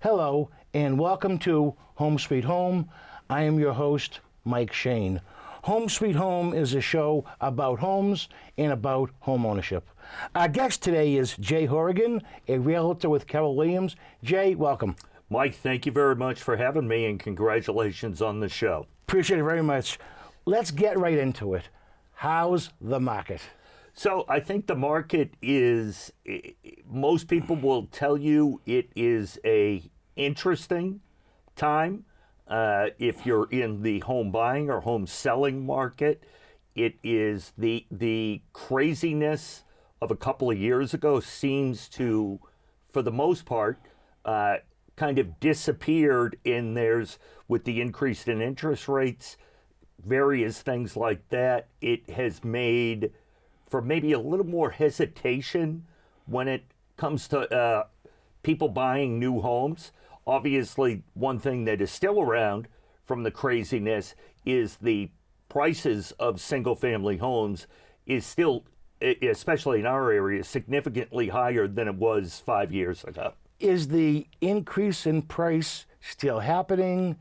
Hello, and welcome to Home Sweet Home. I am your host, Mike Shane. Home Sweet Home is a show about homes and about home ownership. Our guest today is Jay Horrigan, a realtor with Keller Williams. Jay, welcome. Mike, thank you very much for having me, and congratulations on the show. Appreciate it very much. Let's get right into it. How's the market? So I think the market is, most people will tell you it is a interesting time. If you're in the home buying or home selling market, it is the craziness of a couple of years ago seems to, for the most part, kind of disappeared with the increase in interest rates, various things like that. It has made for maybe a little more hesitation when it comes to people buying new homes. Obviously, one thing that is still around from the craziness is the prices of single-family homes is still, especially in our area, significantly higher than it was 5 years ago. Is the increase in price still happening?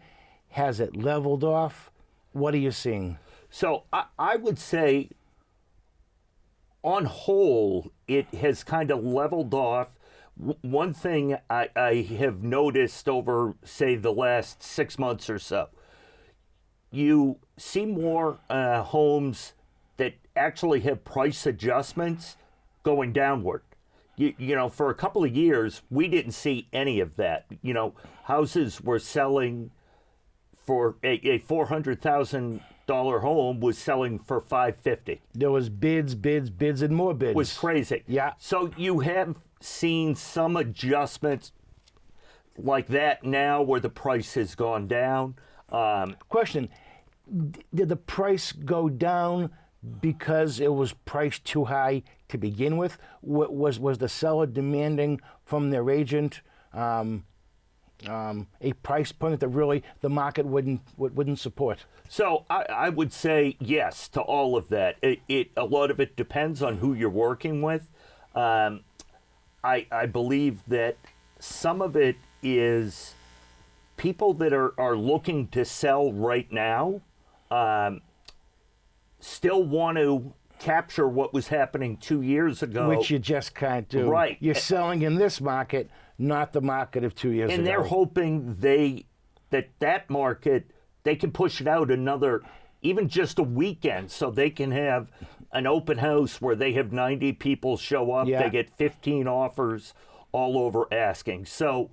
Has it leveled off? What are you seeing? So I would say, on whole, it has kind of leveled off. One thing I have noticed over, say, the last 6 months or so, you see more homes that actually have price adjustments going downward. You know, for a couple of years, we didn't see any of that. You know, houses were selling for a $400,000 home was selling for $550,000. There was bids, and more bids. It was crazy. Yeah. So you have seen some adjustments like that now where the price has gone down. Question, did the price go down because it was priced too high to begin with? Was the seller demanding from their agent a price point that really the market wouldn't support? So I would say yes to all of that. A lot of it depends on who you're working with. I believe that some of it is people that are looking to sell right now still want to capture what was happening 2 years ago. Which you just can't do. Right. You're selling in this market, not the market of 2 years ago. And they're hoping that market, they can push it out another, even just a weekend, so they can have an open house where they have 90 people show up. Yeah. They get 15 offers all over asking. So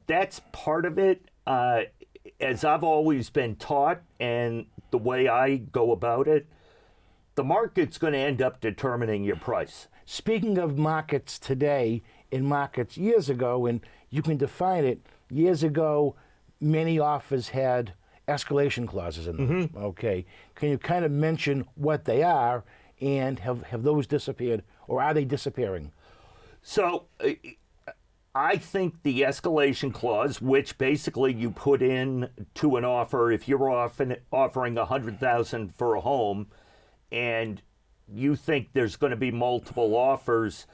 that's part of it. As I've always been taught, and the way I go about it, the market's going to end up determining your price. Speaking of markets today and markets years ago, and you can define it, years ago, many offers had escalation clauses in them. Mm-hmm. Okay. Can you kind of mention what they are, and have those disappeared, or are they disappearing? So I think the escalation clause, which basically you put in to an offer, if you're offering $100,000 for a home, and you think there's going to be multiple offers,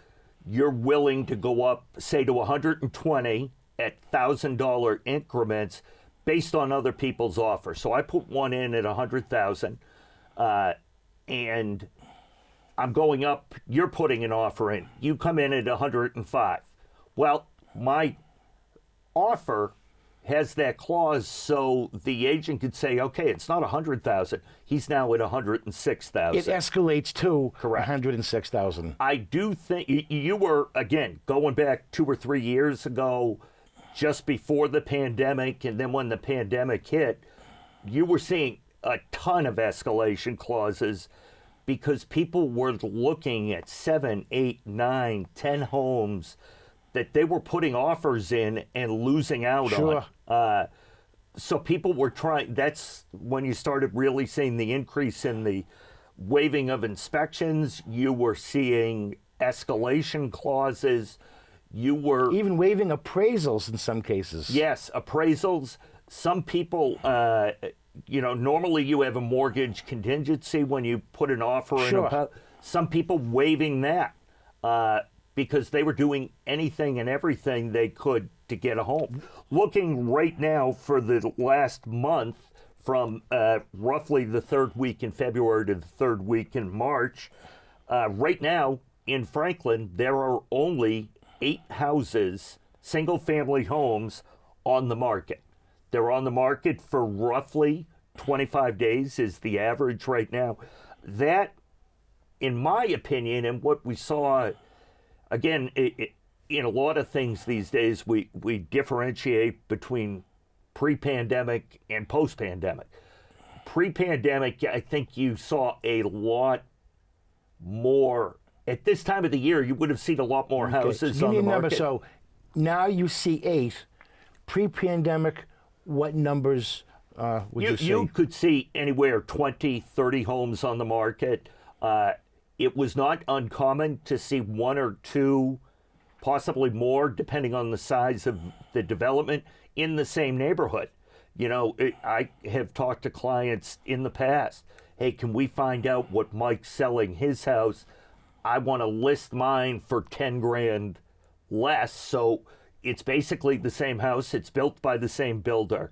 you're willing to go up, say, to 120 at $1,000 increments based on other people's offers. So I put one in at 100,000, and I'm going up. You're putting an offer in. You come in at 105. Well, my offer has that clause, so the agent could say, okay, it's not 100,000. He's now at 106,000. It escalates to Correct. 106,000. I do think you were, again, going back 2 or 3 years ago, just before the pandemic, and then when the pandemic hit, you were seeing a ton of escalation clauses because people were looking at 7, 8, 9, 10 homes that they were putting offers in and losing out Sure. on. So people were trying, that's when you started really seeing the increase in the waiving of inspections. You were seeing escalation clauses. You were Even waiving appraisals in some cases. Yes, appraisals. Some people, normally you have a mortgage contingency when you put an offer Sure. in. Some people waiving that because they were doing anything and everything they could to get a home. Looking right now for the last month, from roughly the third week in February to the third week in March, right now in Franklin, there are only 8 houses, single-family homes, on the market. They're on the market for roughly 25 days is the average right now. That, in my opinion, and what we saw, again, in a lot of things these days, we differentiate between pre-pandemic and post-pandemic. Pre-pandemic, I think you saw a lot more. At this time of the year, you would have seen a lot more houses so on the market. Number. So now you see 8. Pre-pandemic, what numbers would you see? You could see anywhere 20, 30 homes on the market. It was not uncommon to see 1 or 2, possibly more, depending on the size of the development, in the same neighborhood. I have talked to clients in the past. Hey, can we find out what Mike's selling his house? I want to list mine for 10 grand less. So it's basically the same house. It's built by the same builder.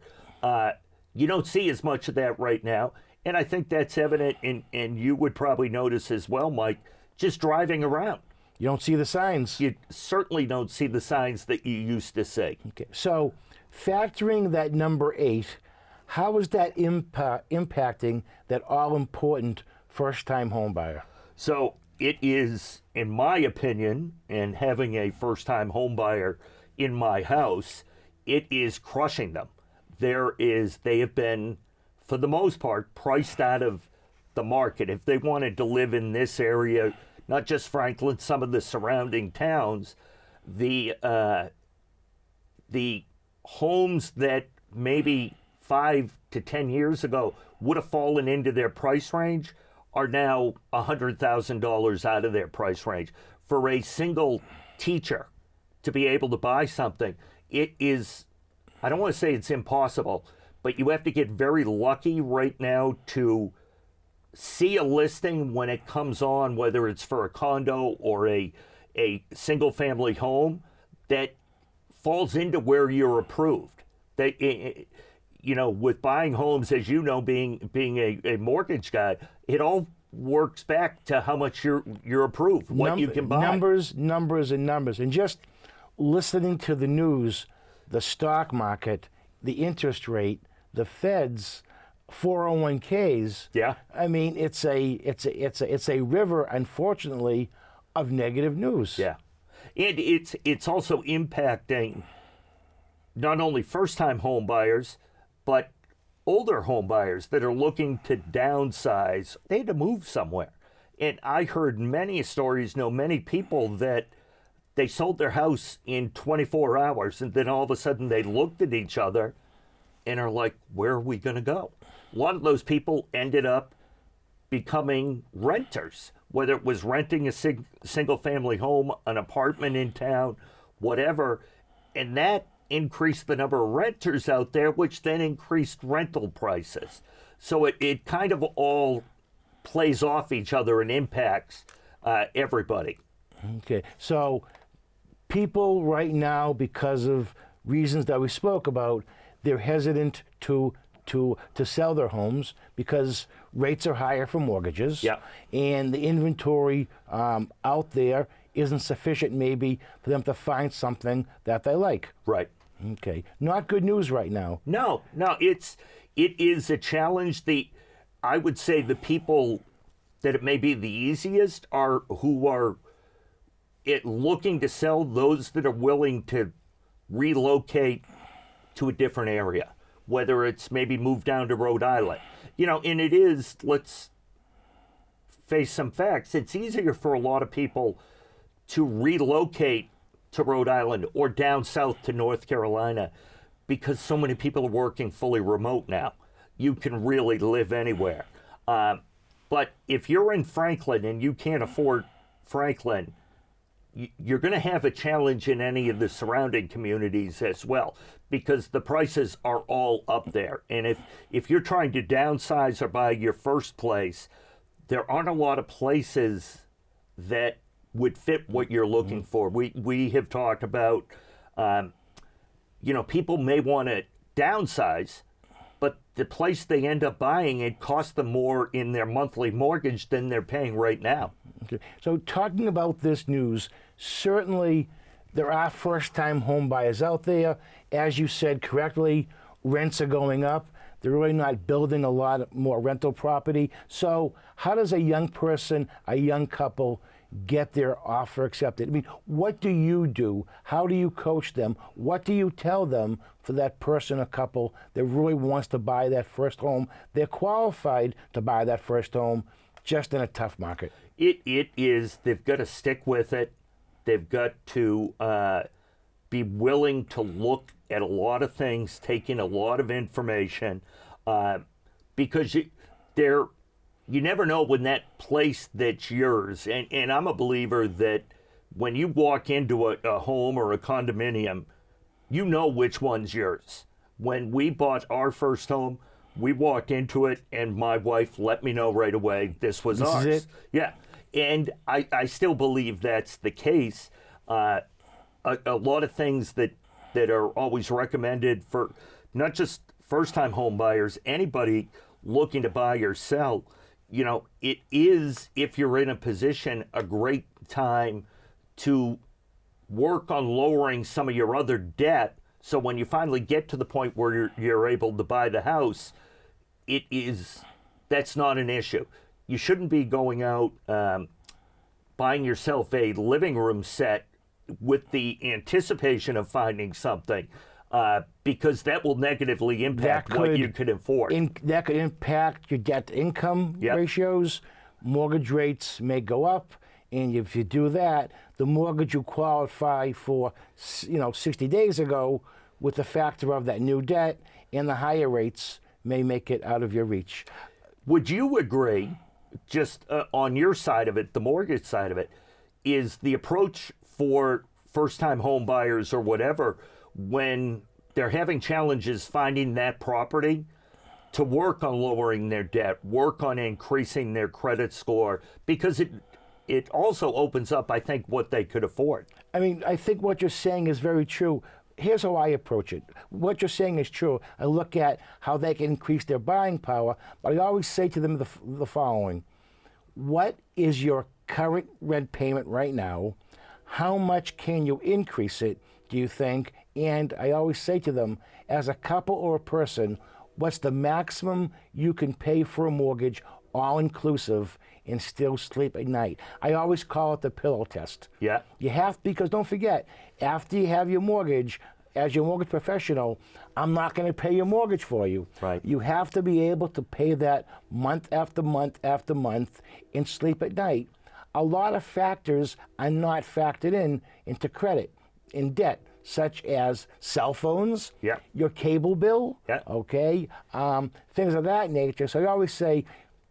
You don't see as much of that right now. And I think that's evident, and you would probably notice as well, Mike, just driving around. You don't see the signs. You certainly don't see the signs that you used to see. Okay. So factoring that number 8, how is that impacting that all-important first-time home buyer? So it is, in my opinion, and having a first-time home buyer in my house, it is crushing them. They have been, for the most part, priced out of the market. If they wanted to live in this area, not just Franklin, some of the surrounding towns, the homes that maybe 5 to 10 years ago would have fallen into their price range are now $100,000 out of their price range. For a single teacher to be able to buy something, it is, I don't want to say it's impossible, but you have to get very lucky right now to see a listing when it comes on, whether it's for a condo or a single family home, that falls into where you're approved. With buying homes, as you know, being a mortgage guy, it all works back to how much you're approved, what you can buy. Numbers, and numbers. And just listening to the news, the stock market, the interest rate, the Feds, 401ks. Yeah. I mean, it's a river, unfortunately, of negative news. Yeah. And it's also impacting not only first-time home buyers, but older home buyers that are looking to downsize. They had to move somewhere. And I heard many stories, know many people that they sold their house in 24 hours, and then all of a sudden they looked at each other and are like, where are we going to go? A lot of those people ended up becoming renters, whether it was renting a single-family home, an apartment in town, whatever, and that increased the number of renters out there, which then increased rental prices. So it kind of all plays off each other and impacts everybody. Okay, so people right now, because of reasons that we spoke about, they're hesitant to sell their homes because rates are higher for mortgages. Yeah. And the inventory out there isn't sufficient maybe for them to find something that they like. Right. Okay. Not good news right now. No, it is a challenge. I would say the people that it may be the easiest are who are looking to sell, those that are willing to relocate to a different area, whether it's maybe move down to Rhode Island. And it is, let's face some facts, it's easier for a lot of people to relocate to Rhode Island or down south to North Carolina because so many people are working fully remote now. You can really live anywhere. But if you're in Franklin and you can't afford Franklin, you're going to have a challenge in any of the surrounding communities as well, because the prices are all up there. And if you're trying to downsize or buy your first place, there aren't a lot of places that would fit what you're looking for. We have talked about people may want to downsize, but the place they end up buying, it costs them more in their monthly mortgage than they're paying right now. Okay. So talking about this news, certainly there are first-time home buyers out there. As you said correctly, rents are going up. They're really not building a lot more rental property. So how does a young person, a young couple, get their offer accepted? I mean, what do you do? How do you coach them? What do you tell them for that person or couple that really wants to buy that first home? They're qualified to buy that first home, just in a tough market. It is, they've got to stick with it. They've got to be willing to look at a lot of things, take in a lot of information, because you never know when that place that's yours. And I'm a believer that when you walk into a home or a condominium, you know which one's yours. When we bought our first home, we walked into it, and my wife let me know right away this was ours. This is it? Yeah. And I still believe that's the case. A lot of things that are always recommended for not just first-time home buyers, anybody looking to buy or sell, it is, if you're in a position, a great time to work on lowering some of your other debt. So when you finally get to the point where you're able to buy the house, that's not an issue. You shouldn't be going out buying yourself a living room set with the anticipation of finding something, because that will negatively impact what you could afford. That could impact your debt-to-income ratios. Mortgage rates may go up, and if you do that, the mortgage you qualify for, 60 days ago, with the factor of that new debt and the higher rates, may make it out of your reach. Would you agree, just on your side of it, the mortgage side of it, is the approach for first-time home buyers or whatever, when they're having challenges finding that property, to work on lowering their debt, work on increasing their credit score, because it also opens up, I think, what they could afford. I mean, I think what you're saying is very true. Here's how I approach it. What you're saying is true. I look at how they can increase their buying power, but I always say to them the following. What is your current rent payment right now? How much can you increase it, do you think? And I always say to them, as a couple or a person, what's the maximum you can pay for a mortgage, all inclusive, and still sleep at night? I always call it the pillow test. Yeah. You have, because don't forget, after you have your mortgage, as your mortgage professional, I'm not going to pay your mortgage for you. Right. You have to be able to pay that month after month after month and sleep at night. A lot of factors are not factored into credit, in debt, such as cell phones, your cable bill, okay, things of that nature. So I always say,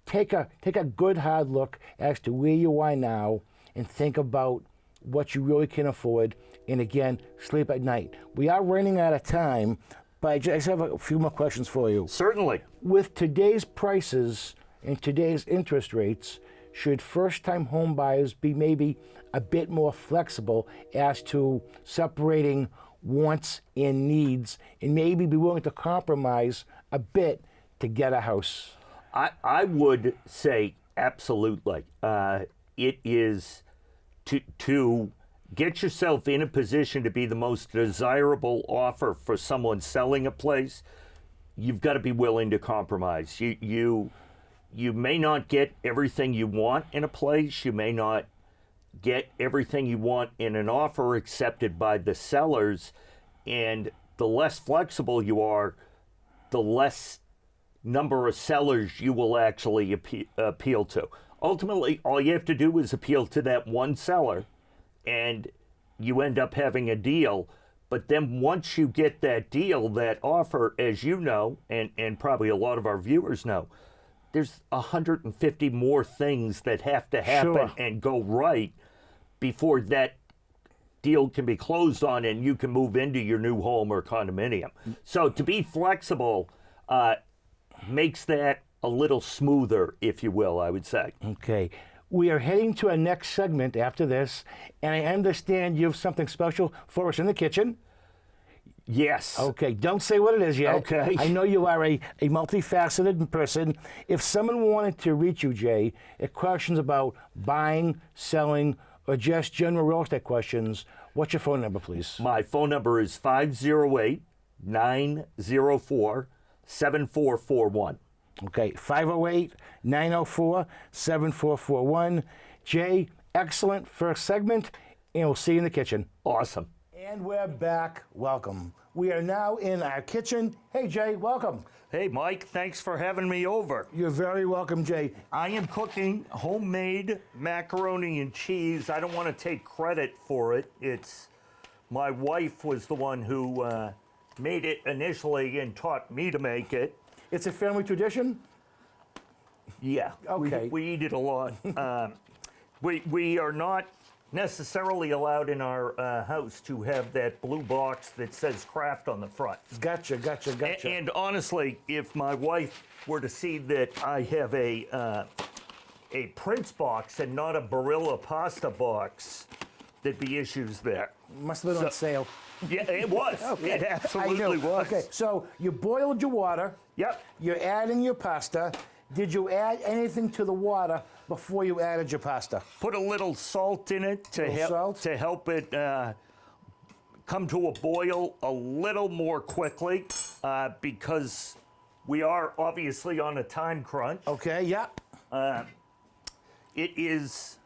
take a good hard look as to where you are now and think about what you really can afford. And again, sleep at night. We are running out of time, but I just have a few more questions for you. Certainly. With today's prices and today's interest rates, should first-time home buyers be maybe a bit more flexible as to separating wants and needs, and maybe be willing to compromise a bit to get a house? I would say absolutely. It is to get yourself in a position to be the most desirable offer for someone selling a place. You've got to be willing to compromise. You may not get everything you want in a place. You may not get everything you want in an offer accepted by the sellers. And the less flexible you are, the less number of sellers you will actually appeal to. Ultimately, all you have to do is appeal to that one seller, and you end up having a deal. But then once you get that deal, that offer, as you know, and probably a lot of our viewers know, there's 150 more things that have to happen and go right before that deal can be closed on and you can move into your new home or condominium. So to be flexible makes that a little smoother, if you will, I would say. Okay. We are heading to our next segment after this, and I understand you have something special for us in the kitchen. Yes. Okay, don't say what it is yet. Okay. I know you are a multifaceted person. If someone wanted to reach you, Jay, at questions about buying, selling, or just general real estate questions, what's your phone number, please? My phone number is 508-904-7441. Okay, 508-904-7441. Jay, excellent first segment, and we'll see you in the kitchen. Awesome. And we're back. Welcome. We are now in our kitchen. Hey, Jay, welcome. Hey, Mike, thanks for having me over. You're very welcome, Jay. I am cooking homemade macaroni and cheese. I don't want to take credit for it. It's my wife was the one who made it initially and taught me to make it. It's a family tradition? Yeah, Okay. we eat it a lot. We are not necessarily allowed in our house to have that blue box that says craft on the front. Gotcha. And honestly, if my wife were to see that I have a Prince box and not a Barilla pasta box, there'd be issues there. Must have been on sale. Yeah, it was. It absolutely was. Okay, so you boiled your water. Yep. You're adding your pasta. Did you add anything to the water before you added your pasta? Put a little salt in it to help it come to a boil a little more quickly because we are obviously on a time crunch. Okay, yeah. It is,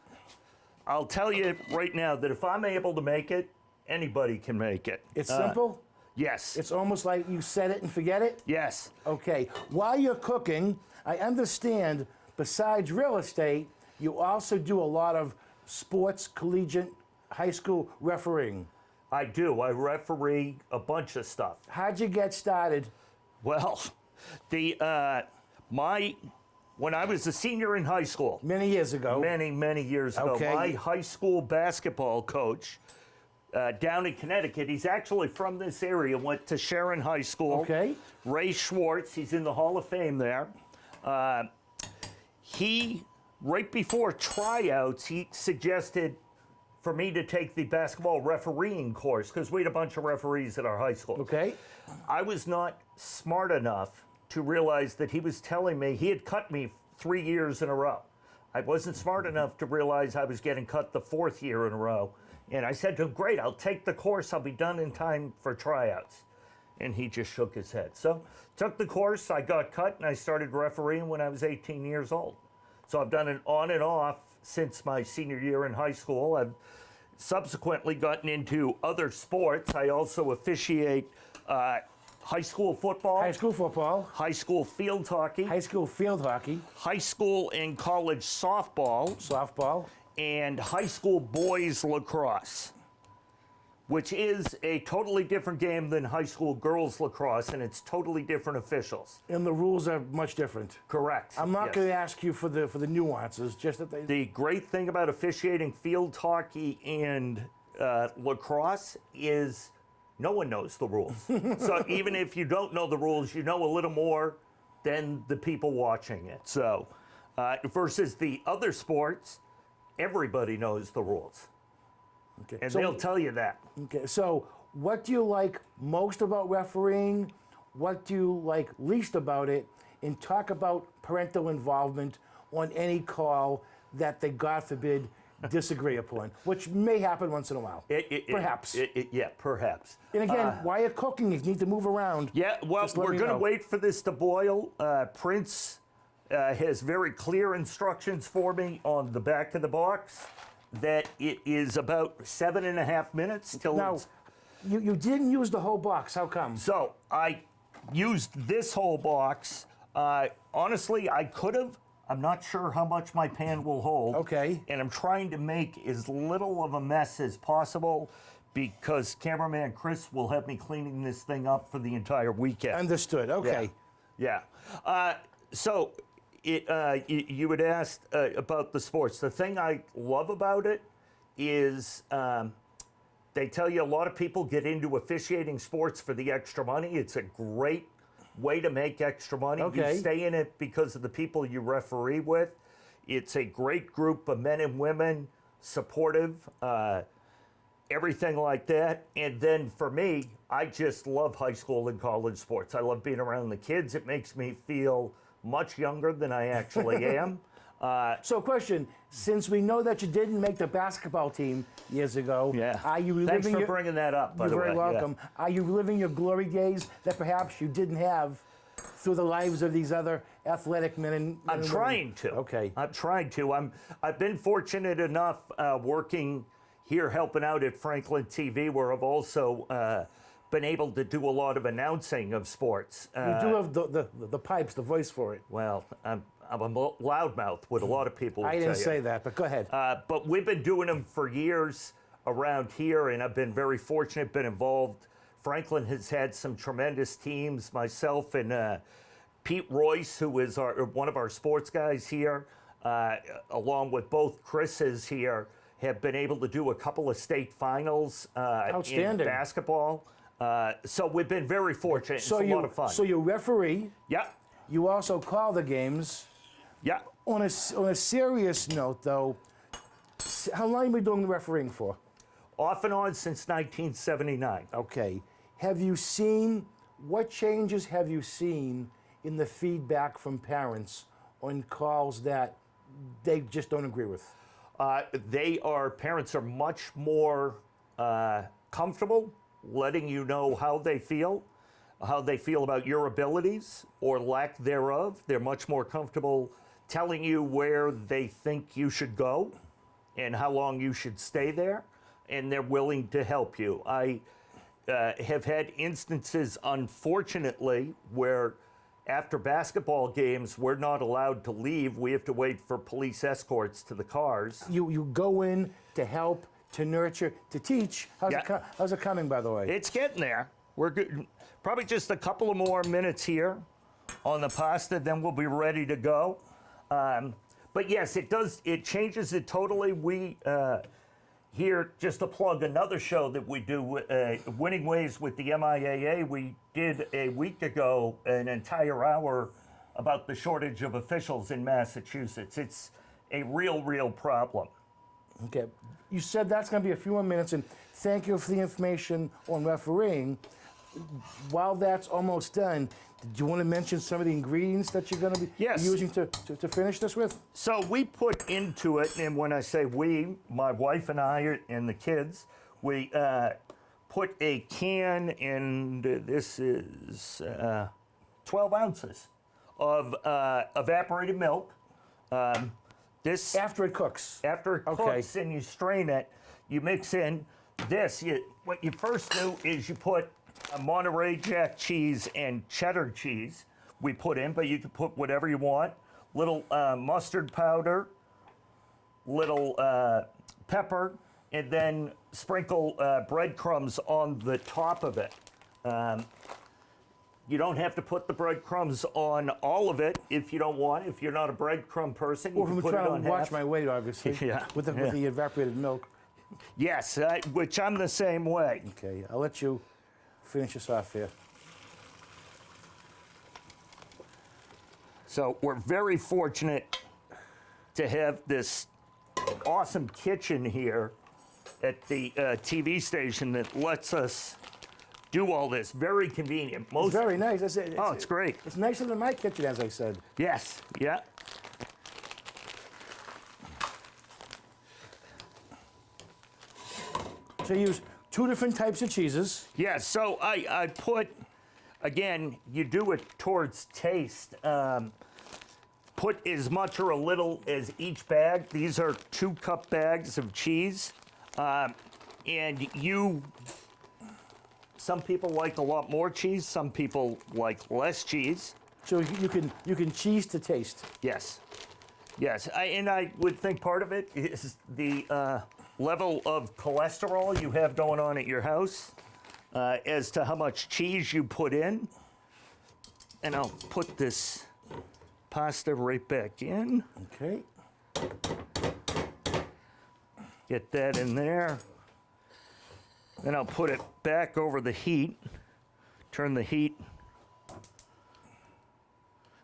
I'll tell you right now that if I'm able to make it, anybody can make it. It's simple? Yes. It's almost like you set it and forget it? Yes. Okay. While you're cooking, I understand besides real estate, you also do a lot of sports, collegiate, high school refereeing. I do. I referee a bunch of stuff. How'd you get started? Well, when I was a senior in high school, Many years ago. many years ago, Okay. my high school basketball coach down in Connecticut, he's actually from this area, went to Sharon High School. Okay. Ray Schwartz, he's in the Hall of Fame there. He, right before tryouts, he suggested for me to take the basketball refereeing course because we had a bunch of referees at our high school. Okay. I was not smart enough to realize that he was telling me he had cut me 3 years in a row. I wasn't smart enough to realize I was getting cut the 4th year in a row. And I said to him, great, I'll take the course. I'll be done in time for tryouts. And he just shook his head. So took the course, I got cut, and I started refereeing when I was 18 years old. So I've done it on and off since my senior year in high school. I've subsequently gotten into other sports. I also officiate high school football, High school football, high school field hockey, high school field hockey, high school and college softball, softball. and high school boys lacrosse, which is a totally different game than high school girls lacrosse, and it's totally different officials. And the rules are much different. Correct. I'm not yes. going to ask you for the nuances, just that they. The great thing about officiating field hockey and lacrosse is no one knows the rules. So even if you don't know the rules, you know a little more than the people watching it. So versus the other sports, everybody knows the rules. Okay. And So- they'll tell you that. Okay, so what do you like most about refereeing? What do you like least about it? And talk about parental involvement on any call that they, God forbid, disagree upon, which may happen once in a while. Perhaps. Yeah, perhaps. And again, while you're cooking, if you need to move around. Yeah, well, just let we're me going to know. wait for this to boil. Prince has very clear instructions for me on the back of the box that it is about 7.5 minutes till Now, it's... you didn't use the whole box. How come? So I used this whole box. Honestly, I could have. I'm not sure how much my pan will hold. Okay. And I'm trying to make as little of a mess as possible because cameraman Chris will have me cleaning this thing up for the entire weekend. Understood. Okay. Yeah. So you had asked about the sports. The thing I love about it is they tell you a lot of people get into officiating sports for the extra money. It's a great way to make extra money. Okay. You stay in it because of the people you referee with. It's a great group of men and women, supportive. everything like that. And then for me, I just love high school and college sports. I love being around the kids. It makes me feel much younger than I actually am. So, question: since we know that you didn't make the basketball team years ago, are you reliving Thanks for bringing that up, by the way. You're very welcome. Yeah. Are you reliving your glory days that perhaps you didn't have through the lives of these other athletic men and women? I'm trying to. Okay. I'm trying to. I've been fortunate enough working here, helping out at Franklin TV, where I've also been able to do a lot of announcing of sports. You do have the pipes, the voice for it. Well, I'm a loudmouth, what a lot of people would I didn't tell say you. that, but go ahead. But we've been doing them for years around here, and I've been very fortunate, been involved. Franklin has had some tremendous teams, myself and Pete Royce, who is one of our sports guys here, along with both Chris's here, have been able to do a couple of state finals in basketball. So we've been very fortunate. It's a lot of fun. So you referee. Yeah. You also call the games. Yeah. On a serious note, though, how long have you been doing the refereeing for? Off and on since 1979. Okay. What changes have you seen in the feedback from parents on calls that they just don't agree with? Parents are much more comfortable letting you know how they feel about your abilities or lack thereof. They're much more comfortable telling you where they think you should go and how long you should stay there, and they're willing to help you. I have had instances, unfortunately, where after basketball games, we're not allowed to leave. We have to wait for police escorts to the cars. You go in to help, to nurture, to teach. How's it coming, by the way? It's getting there. We're good. Probably just a couple of more minutes here on the pasta, then we'll be ready to go. But yes, it does. It changes it totally. We here, just to plug another show that we do, Winning Ways with the MIAA. We did a week ago an entire hour about the shortage of officials in Massachusetts. It's a real problem. Okay. You said that's going to be a few more minutes, and thank you for the information on refereeing. While that's almost done, did you want to mention some of the ingredients that you're going to be using to finish this with? So we put into it, and when I say we, my wife and I and the kids, we put a can, and this is 12 ounces of evaporated milk. This after it cooks. After it cooks and you strain it, you mix in this. What you first do is you put Monterey Jack cheese and cheddar cheese we put in, but you can put whatever you want. Little mustard powder, little pepper, and then sprinkle breadcrumbs on the top of it. You don't have to put the breadcrumbs on all of it if you don't want. If you're not a breadcrumb person, you can put it on half. I'm trying to watch my weight, obviously, with the evaporated milk. Yes, which I'm the same way. Okay, I'll let you finish this off here. So we're very fortunate to have this awesome kitchen here at the TV station that lets us do all this. Very convenient. It's very nice. It's great. It's nicer than my kitchen, as I said. Yes, yeah. So you use 2 different types of cheeses. Yes, so I put, again, you do it towards taste. Put as much or a little as each bag. These are 2-cup bags of cheese. And some people like a lot more cheese, some people like less cheese. So you can cheese to taste. Yes. Yes, and I would think part of it is the level of cholesterol you have going on at your house as to how much cheese you put in. And I'll put this pasta right back in. Okay. Get that in there. Then I'll put it back over the heat. Turn the heat.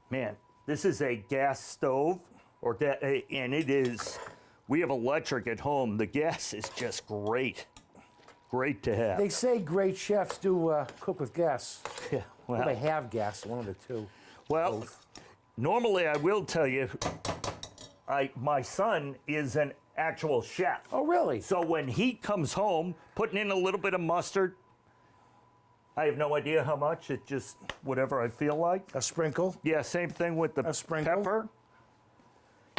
Man, this is a gas stove, and it is, we have electric at home. The gas is just great. great to have. They say great chefs do cook with gas. Yeah, Well, they have gas, one of the two. well, normally I will tell you, my son is an actual chef. Oh, really? So when he comes home, putting in a little bit of mustard, I have no idea how much. It just whatever I feel like. A sprinkle. Yeah, same thing with the A sprinkle. pepper.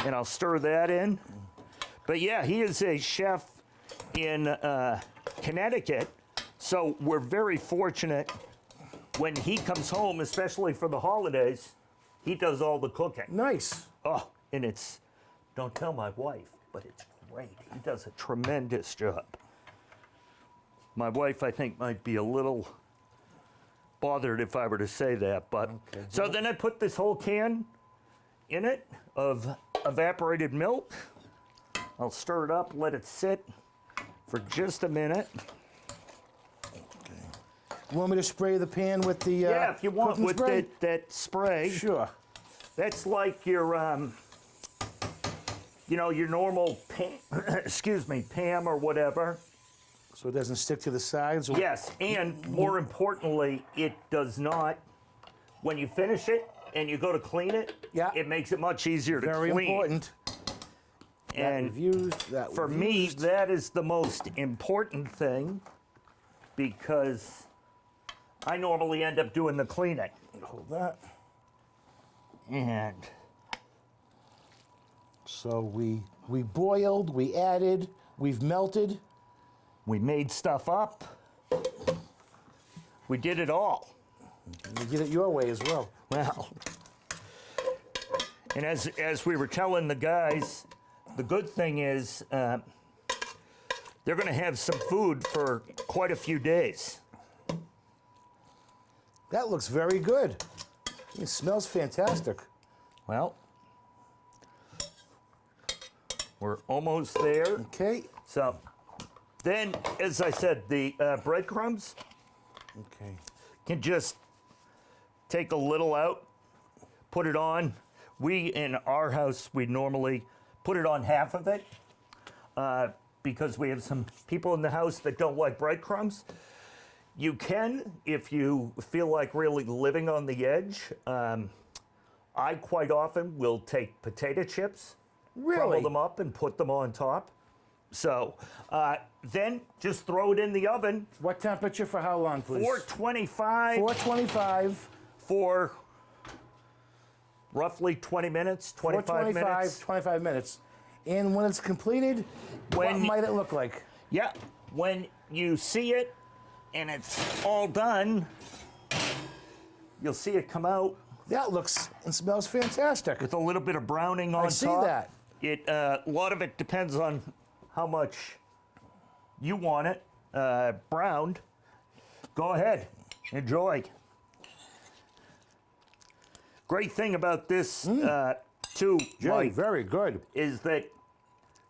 And I'll stir that in. But yeah, he is a chef in Connecticut, so we're very fortunate when he comes home, especially for the holidays, he does all the cooking. Nice. Oh, and it's, don't tell my wife, but it's great. He does a tremendous job. My wife, I think, might be a little bothered if I were to say that, but Okay. so then I put this whole can in it of evaporated milk. I'll stir it up, let it sit for just a minute. You want me to spray the pan with the Yeah, if you want, cooking with spray? that spray. Sure. That's like your, your normal excuse me, Pam or whatever. So it doesn't stick to the sides? Yes, and more importantly, it does not, when you finish it and you go to clean it, Yeah. it makes it much easier to Very clean. important. That And we've used, that for we've me, used. that is the most important thing because I normally end up doing the cleaning. Hold that. And So we boiled, we added, we've melted. we made stuff up. We did it all. You did it your way as well. Well, and as we were telling the guys, the good thing is they're going to have some food for quite a few days. That looks very good. It smells fantastic. Well, we're almost there. Okay. So then, as I said, the breadcrumbs Okay. can just take a little out, put it on. We, in our house, we normally put it on half of it because we have some people in the house that don't like breadcrumbs. You can, if you feel like really living on the edge. I quite often will take potato chips, crumble Really? them up, and put them on top. So then just throw it in the oven, What temperature for how long, please? 425 425. for roughly 20 minutes, 25 425, minutes. 25 minutes. And when it's completed, what When- might it look like? Yeah, when you see it and it's all done, you'll see it come out That looks and smells fantastic. with a little bit of browning on I see top. that. A lot of it depends on how much you want it browned. Go ahead, enjoy. Great thing about this too, Jay, Mike, very good. is that,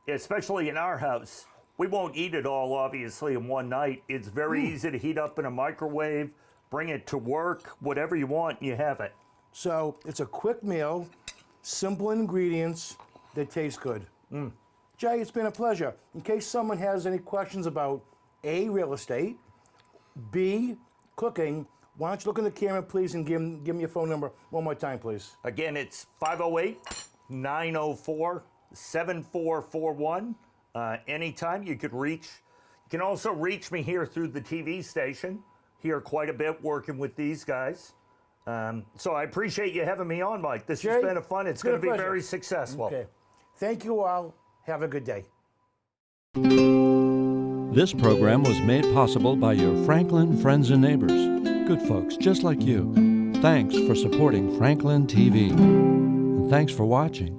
especially in our house, we won't eat it all, obviously, in one night. It's very easy to heat up in a microwave, bring it to work, whatever you want, you have it. So it's a quick meal, simple ingredients that taste good. Jay, it's been a pleasure. In case someone has any questions about A, real estate, B, cooking, why don't you look in the camera, please, and give me your phone number one more time, please. Again, it's 508-904-7441. Anytime you could reach. You can also reach me here through the TV station, here quite a bit working with these guys. So I appreciate you having me on, Mike. This Jay, has been fun. It's been going a to be pleasure. very successful. Okay. Thank you all. Have a good day. This program was made possible by your Franklin friends and neighbors. Good folks just like you. Thanks for supporting Franklin TV. And thanks for watching.